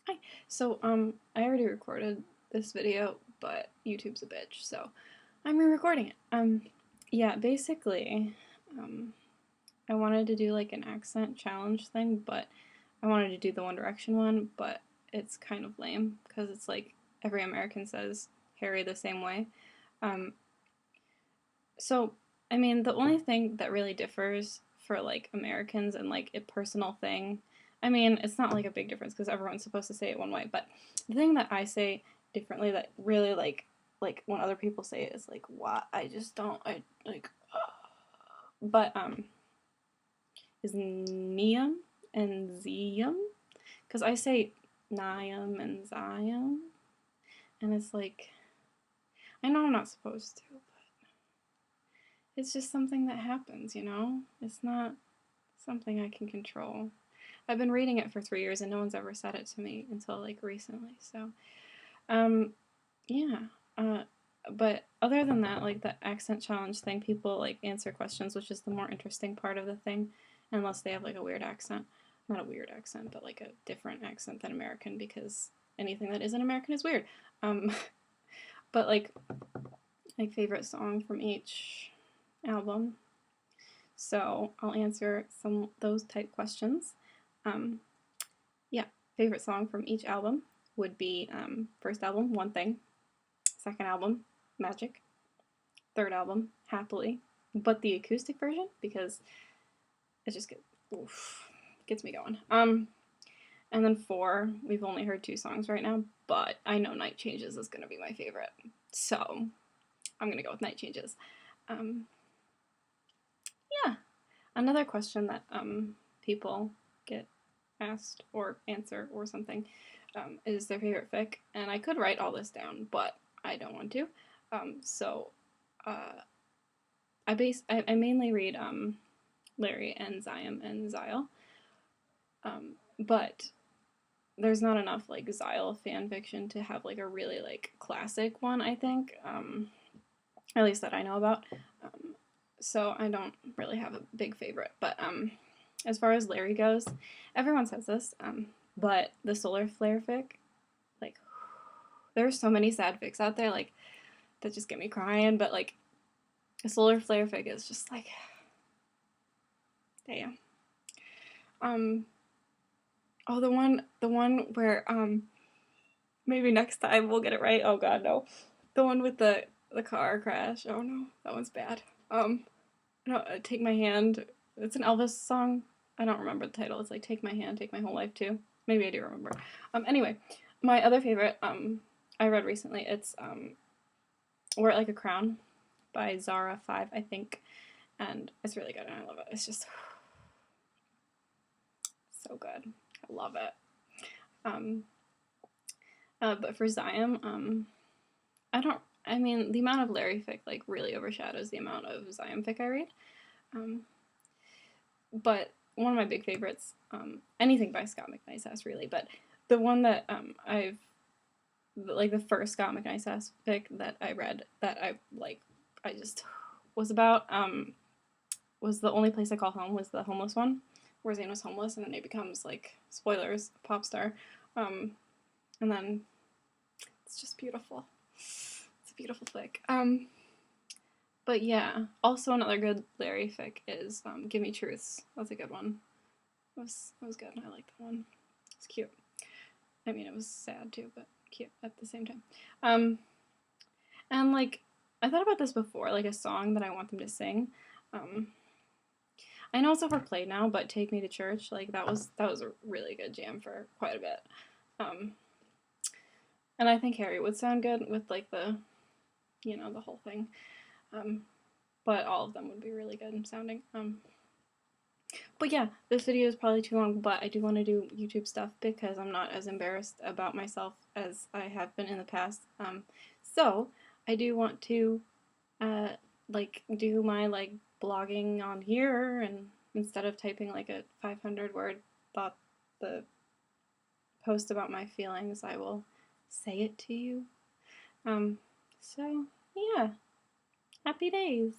Hi. So, I already recorded this video, but YouTube's a bitch, so I'm re-recording it. Yeah, basically, um, I wanted to do like an accent challenge thing, but I wanted to do the One Direction one, but it's kind of lame because it's like every American says Harry the same way. Um, so, I mean, the only thing that really differs for like Americans and like a personal thing, I mean, it's not like a big difference because everyone's supposed to say it one way, but the thing that I say differently that really like when other people say it is like what I just don't I like but is Niam and Zium because I say Niam and Zium and it's like I know I'm not supposed to, it's just something that happens, you know? It's not something I can control. I've been reading it for 3 years and no one's ever said it to me until like recently. So, um, yeah. But other than that, like the accent challenge thing, people like answer questions, which is the more interesting part of the thing, unless they have like a weird accent. Not a weird accent, but like a different accent than American, because anything that isn't American is weird. Um, but like my favorite song from each album. So I'll answer some those type questions. Um, yeah, favorite song from each album would be first album, One Thing, second album, Magic, third album, Happily, but the acoustic version because it just gets me going. And then four, we've only heard two songs right now, but I know Night Changes is gonna be my favorite, so I'm gonna go with Night Changes. Um, yeah, another question that people get asked or answer or something is their favorite fic, and I could write all this down, but I don't want to. So I mainly read Larry and Zion and Zyle, but there's not enough like Zyle fan fiction to have like a really like classic one. I think, at least that I know about. So I don't really have a big favorite, but as far as Larry goes, everyone says this, but the solar flare fic, like, there's so many sad fics out there, like, that just get me crying, but, like, a solar flare fic is just, like, damn. Um, oh, the one where, maybe next time we'll get it right, oh god, no. The one with the car crash, oh no, that one's bad. No, Take My Hand, it's an Elvis song, I don't remember the title. It's like Take My Hand, Take My Whole Life Too. Maybe I do remember. Anyway, my other favorite I read recently, it's Wear It Like a Crown by Zara 5, I think. And it's really good and I love it. It's just so good. I love it. Um, but for Zion, I mean, the amount of Larry fic like really overshadows the amount of Zion fic I read. Um, but one of my big favorites, anything by Scott McNice really, but the one that I've like the first Scott McNice fic that I read that I just was about was The Only Place I Call Home, was the homeless one where Zayn was homeless and then he becomes like, spoilers, a pop star, and then it's just beautiful. It's a beautiful fic. But yeah, also another good Larry fic is Give Me Truths. That's a good one. It was good. I liked that one. It's cute. I mean, it was sad too, but cute at the same time. And like, I thought about this before, like a song that I want them to sing. I know it's overplayed now, but Take Me to Church, like that was a really good jam for quite a bit. And I think Harry would sound good with like the whole thing. But all of them would be really good sounding. But yeah, this video is probably too long, but I do want to do YouTube stuff because I'm not as embarrassed about myself as I have been in the past. So I do want to like do my like blogging on here, and instead of typing like a 500 word thought the post about my feelings, I will say it to you. So yeah, happy days.